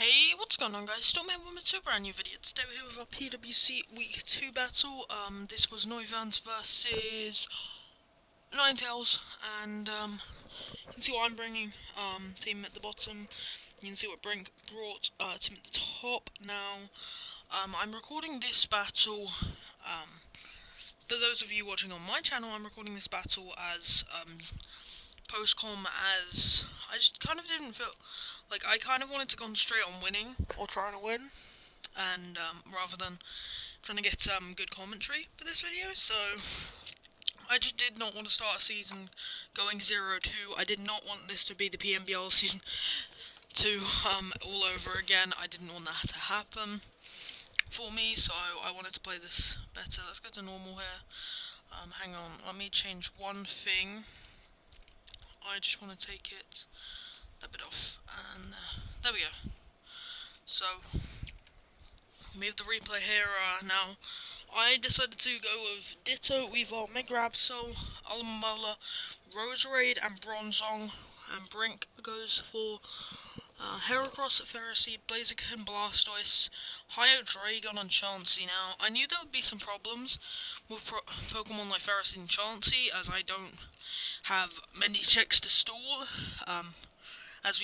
Hey, what's going on, guys? Storm here with a brand new video. Today we're here with our PWC Week 2 battle. This was Noiverns versus Ninetails, and you can see what I'm bringing. Team at the bottom. You can see what Brink brought. Team at the top. Now, I'm recording this battle. For those of you watching on my channel, I'm recording this battle as post-com, as I just kind of didn't feel like I kind of wanted to concentrate on winning or trying to win, and rather than trying to get good commentary for this video. So I just did not want to start a season going 0-2. I did not want this to be the PMBL season 2 all over again. I didn't want that to happen for me, so I wanted to play this better. Let's go to normal here. Hang on, let me change one thing. I just want to take that bit off, and there we go. So, we have the replay here. Now, I decided to go with Ditto, Weavile, Megrabso, Alamola, Roserade, and Bronzong, and Brink goes for Heracross, Ferroseed, Blaziken, Blastoise, Hydreigon, and Chansey. Now, I knew there would be some problems with Pokemon like Ferroseed and Chansey, as I don't have many checks to stall. As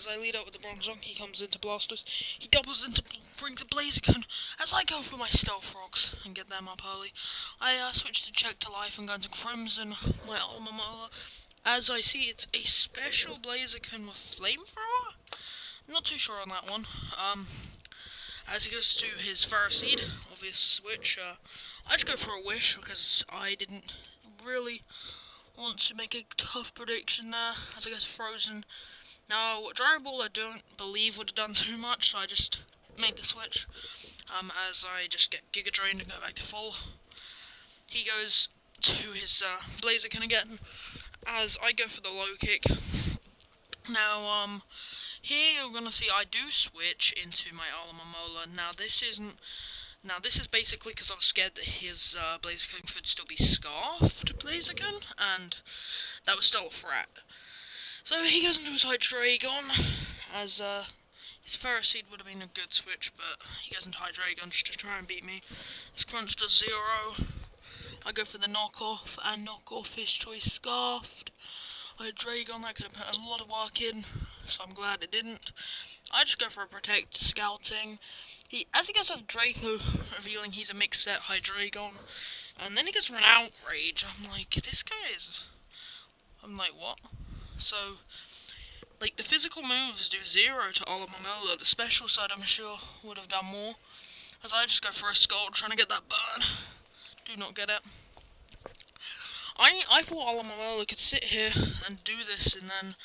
I lead out with the Bronzong, he comes into Blastoise, he doubles into Brink the Blaziken. As I go for my Stealth Rocks and get them up early, I switch to Check to Life and go into Crimson, my Alamola. As I see, it's a special Blaziken with Flamethrower? I'm not too sure on that one. As he goes to his Ferroseed, obvious switch, I just go for a Wish, because I didn't really want to make a tough prediction there. As I go to Frozen. Now, Dry Ball I don't believe would have done too much, so I just made the switch. As I just get Giga Drained and go back to full. He goes to his Blaziken again, as I go for the low kick. Now, here you're gonna see I do switch into my Alamola. Now this is basically because I was scared that his Blaziken could still be Scarfed Blaziken, and that was still a threat. So he goes into his Hydreigon, as his Ferroseed would have been a good switch, but he goes into Hydreigon just to try and beat me. His Crunch does 0. I go for the knockoff, and knock off his choice Scarfed. Hydreigon, that could have put a lot of work in, so I'm glad it didn't. I just go for a Protect, Scouting. As he gets with Draco, revealing he's a mixed set Hydreigon, and then he gets for an Outrage. I'm like, this guy is... I'm like, what? So, like, the physical moves do 0 to Alamola. The special side, I'm sure, would have done more. As I just go for a Skull, trying to get that burn. Do not get it. I thought Alamola could sit here and do this and then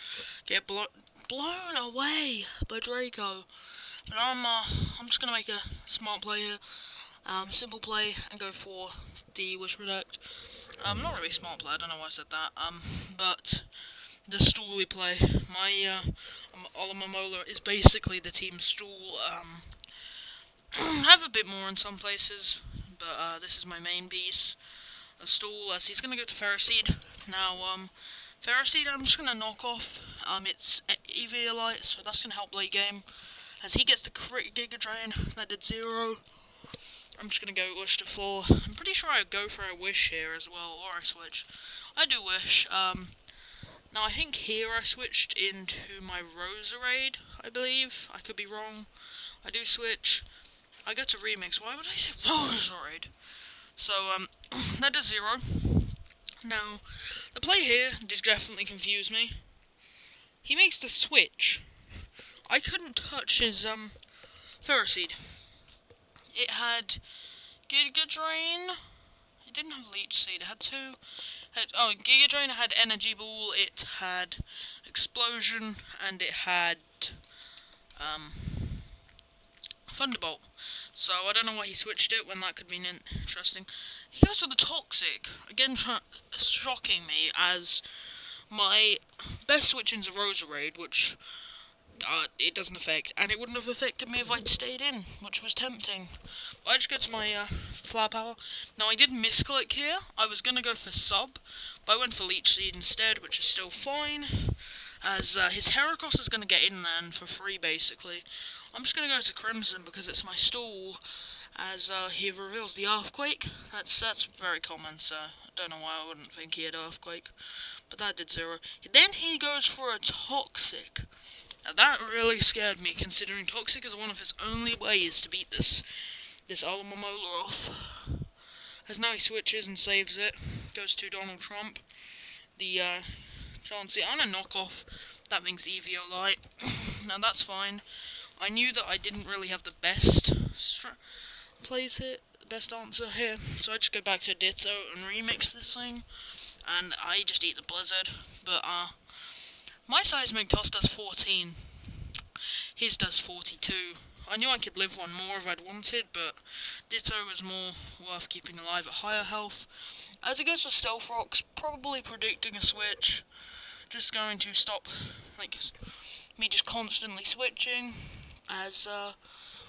get blown away by Draco. But I'm just gonna make a smart play here, simple play, and go for the Wish Protect. Not really smart play. I don't know why I said that. But the stooly play. My Alamola is basically the team stool. Have a bit more in some places, but this is my main piece of stool, as he's going to go to Ferroseed. Now, Ferroseed I'm just going to knock off. It's Eviolite, so that's going to help late game. As he gets the crit Giga Drain, that did 0. I'm just going to go Wish to 4. I'm pretty sure I go for a Wish here as well, or I switch. I do Wish. Now I think here I switched into my Roserade, I believe. I could be wrong. I do switch. I go to Remix. Why would I say Roserade? So, that does 0. Now, the play here did definitely confuse me. He makes the switch. I couldn't touch his, Ferroseed. It had Giga Drain. It didn't have Leech Seed. It had 2. Giga Drain had Energy Ball. It had Explosion, and it had, Thunderbolt. So I don't know why he switched it when that could be interesting. He goes for the Toxic. Again, shocking me, as my best switch-in's a Roserade, which it doesn't affect. And it wouldn't have affected me if I'd stayed in, which was tempting. But I just go to my Flower Power. Now I did misclick here. I was going to go for Sub, but I went for Leech Seed instead, which is still fine. as his Heracross is going to get in there for free, basically. I'm just going to go to Crimson because it's my stall, as he reveals the Earthquake. That's very common, so I don't know why I wouldn't think he had Earthquake, but that did 0. Then he goes for a Toxic. Now that really scared me, considering Toxic is one of his only ways to beat this Alomomola off. As now he switches and saves it, goes to Donald Trump. The Chansey and a knockoff. That thing's Eevee Light. Now that's fine. I knew that I didn't really have the best plays here, the best answer here, so I just go back to Ditto and remix this thing, and I just eat the Blizzard. But my Seismic Toss does 14. His does 42. I knew I could live one more if I'd wanted, but Ditto was more worth keeping alive at higher health. As it goes for Stealth Rocks, probably predicting a switch. Just going to stop, me just constantly switching, as I'm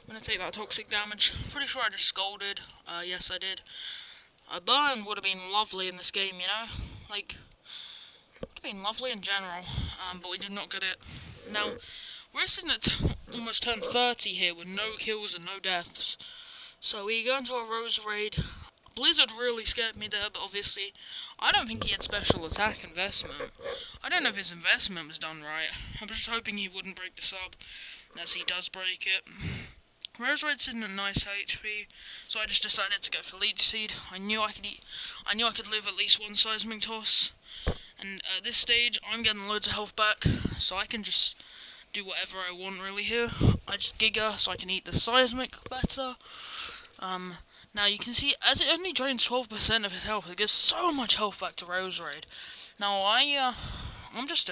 going to take that Toxic damage. Pretty sure I just scolded. Yes, I did. A burn would have been lovely in this game, you know? Would have been lovely in general, but we did not get it. Now, we're sitting at almost turn 30 here with no kills and no deaths. So we go into a Rose Raid. Blizzard really scared me there, but obviously I don't think he had special attack investment. I don't know if his investment was done right. I'm just hoping he wouldn't break the sub, as he does break it. Rose Raid's sitting at nice HP, so I just decided to go for Leech Seed. I knew I could live at least one Seismic Toss, and at this stage I'm getting loads of health back, so I can just do whatever I want really here. I just Giga so I can eat the Seismic better. Now you can see, as it only drains 12% of his health, it gives so much health back to Rose Raid. Now I'm just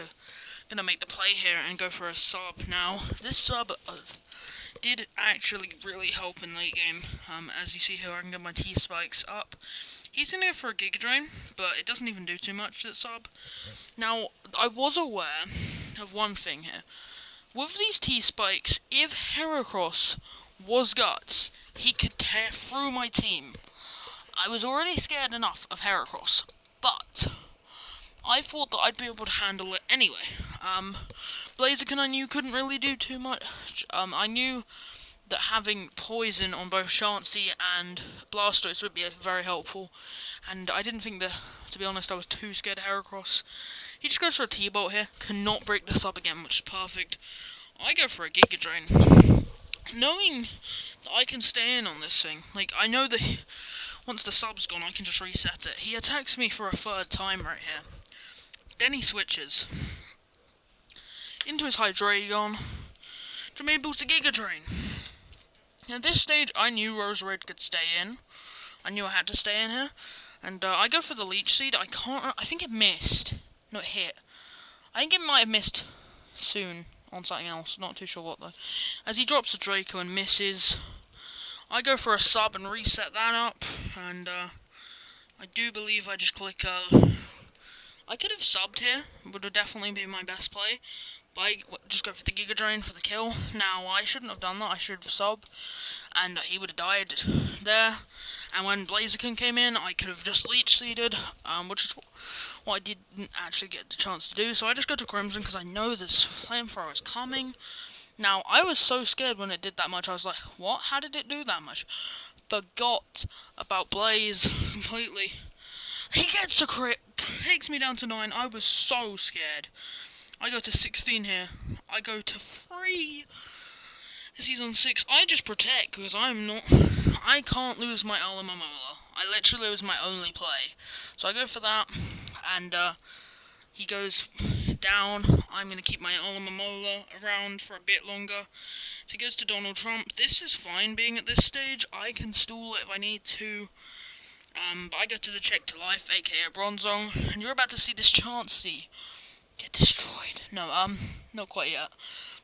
gonna make the play here and go for a sub. Now this sub did actually really help in late game. As you see here, I can get my T-Spikes up. He's gonna go for a Giga Drain, but it doesn't even do too much to sub. Now I was aware of one thing here. With these T-Spikes, if Heracross was Guts, he could tear through my team. I was already scared enough of Heracross, but I thought that I'd be able to handle it anyway. Blaziken I knew couldn't really do too much. I knew that having poison on both Chansey and Blastoise would be very helpful, and I didn't think that, to be honest, I was too scared of Heracross. He just goes for a T-Bolt here, cannot break this up again, which is perfect. I go for a Giga Drain, knowing that I can stay in on this thing. I know that once the sub's gone, I can just reset it. He attacks me for a third time right here. Then he switches into his Hydreigon, to be able to Giga Drain. At this stage, I knew Rose Raid could stay in. I knew I had to stay in here. And I go for the Leech Seed. I think it missed. No, it hit. I think it might have missed soon on something else. Not too sure what, though. As he drops a Draco and misses, I go for a sub and reset that up. And I do believe I just click... I could have subbed here. Would have definitely been my best play. But I just go for the Giga Drain for the kill. Now, I shouldn't have done that. I should have subbed, and he would have died there. And when Blaziken came in, I could have just Leech Seeded, which is what I didn't actually get the chance to do. So I just go to Crimson because I know this Flamethrower is coming. Now, I was so scared when it did that much. I was like, what? How did it do that much? Forgot about Blaze completely. He gets a crit, takes me down to 9. I was so scared. I go to 16 here. I go to 3. He's on 6. I just protect because I can't lose my Alomomola. I literally was my only play. So I go for that, and he goes down. I'm going to keep my Alomomola around for a bit longer. So he goes to Donald Trump. This is fine being at this stage. I can stall it if I need to. But I go to the Check to Life, aka Bronzong, and you're about to see this Chansey get destroyed. No, not quite yet.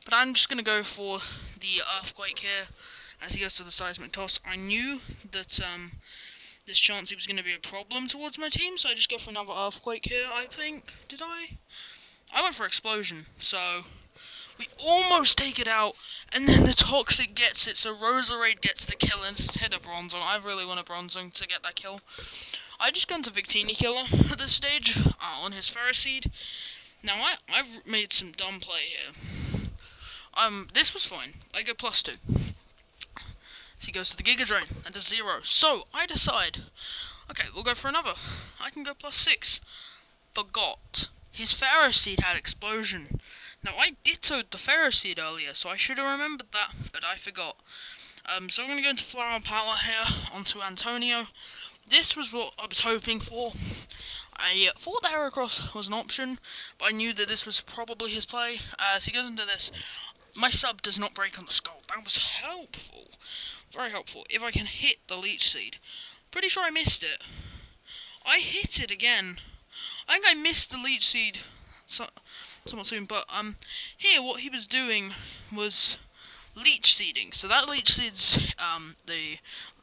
But I'm just gonna go for the Earthquake here, as he goes to the Seismic Toss. I knew that this Chansey was gonna be a problem towards my team, so I just go for another Earthquake here, I think. Did I? I went for Explosion, so we almost take it out, and then the Toxic gets it, so Roserade gets the kill instead of Bronzong. I really want a Bronzong to get that kill. I just go into Victini Killer at this stage, on his Ferroseed. Now, I've made some dumb play here. This was fine. I go +2. So he goes to the Giga Drain, and does 0. So, I decide, okay, we'll go for another. I can go +6. Forgot. His Pharaoh Seed had Explosion. Now, I dittoed the Pharaoh Seed earlier, so I should have remembered that, but I forgot. So I'm going to go into Flower Power here, onto Antonio. This was what I was hoping for. I thought the Heracross was an option, but I knew that this was probably his play. As he goes into this, my sub does not break on the skull. That was helpful. Very helpful. If I can hit the Leech Seed. Pretty sure I missed it. I hit it again. I think I missed the Leech Seed somewhat soon, but here what he was doing was Leech Seeding. So that Leech Seed's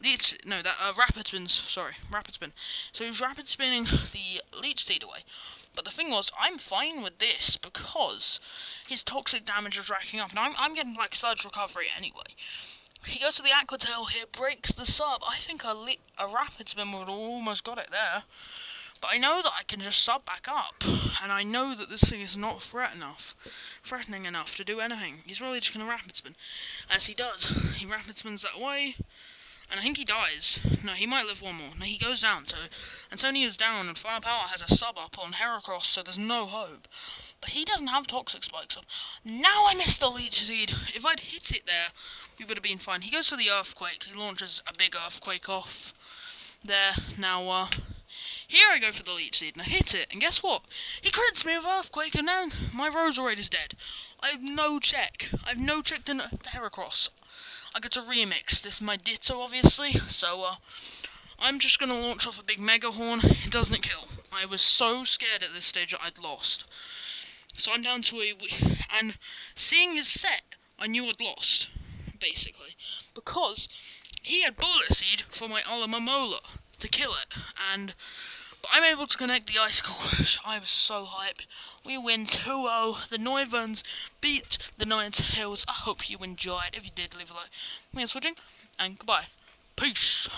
Rapid Spins, sorry, Rapid Spin. So he was Rapid Spinning the Leech Seed away. But the thing was, I'm fine with this because his toxic damage was racking up, and I'm getting like Surge Recovery anyway. He goes to the Aqua Tail here, breaks the sub. I think a Rapid Spin would have almost got it there. But I know that I can just sub back up, and I know that this thing is not threatening enough to do anything. He's really just going to Rapid Spin. As he does, he Rapid Spins that way, and I think he dies. No, he might live one more. No, he goes down, so Antonio's down, and Flower Power has a sub up on Heracross, so there's no hope. But he doesn't have Toxic Spikes up. Now I missed the Leech Seed. If I'd hit it there, we would have been fine. He goes for the Earthquake. He launches a big Earthquake off there. Now, here I go for the Leech Seed, and I hit it, and guess what? He crits me with Earthquake, and now my Roserade is dead. I have no check. I have no check to Heracross. I get to remix. This is my Ditto, obviously, so, I'm just going to launch off a big Mega Horn. It doesn't kill. I was so scared at this stage that I'd lost. So I'm down to and seeing his set, I knew I'd lost, basically, because he had Bullet Seed for my Alamamola to kill it, but I'm able to connect the Icicle Crush. I was so hyped. We win 2-0. The Noiverns beat the Ninetails. I hope you enjoyed. If you did, leave a like. Thanks for watching, and goodbye. Peace.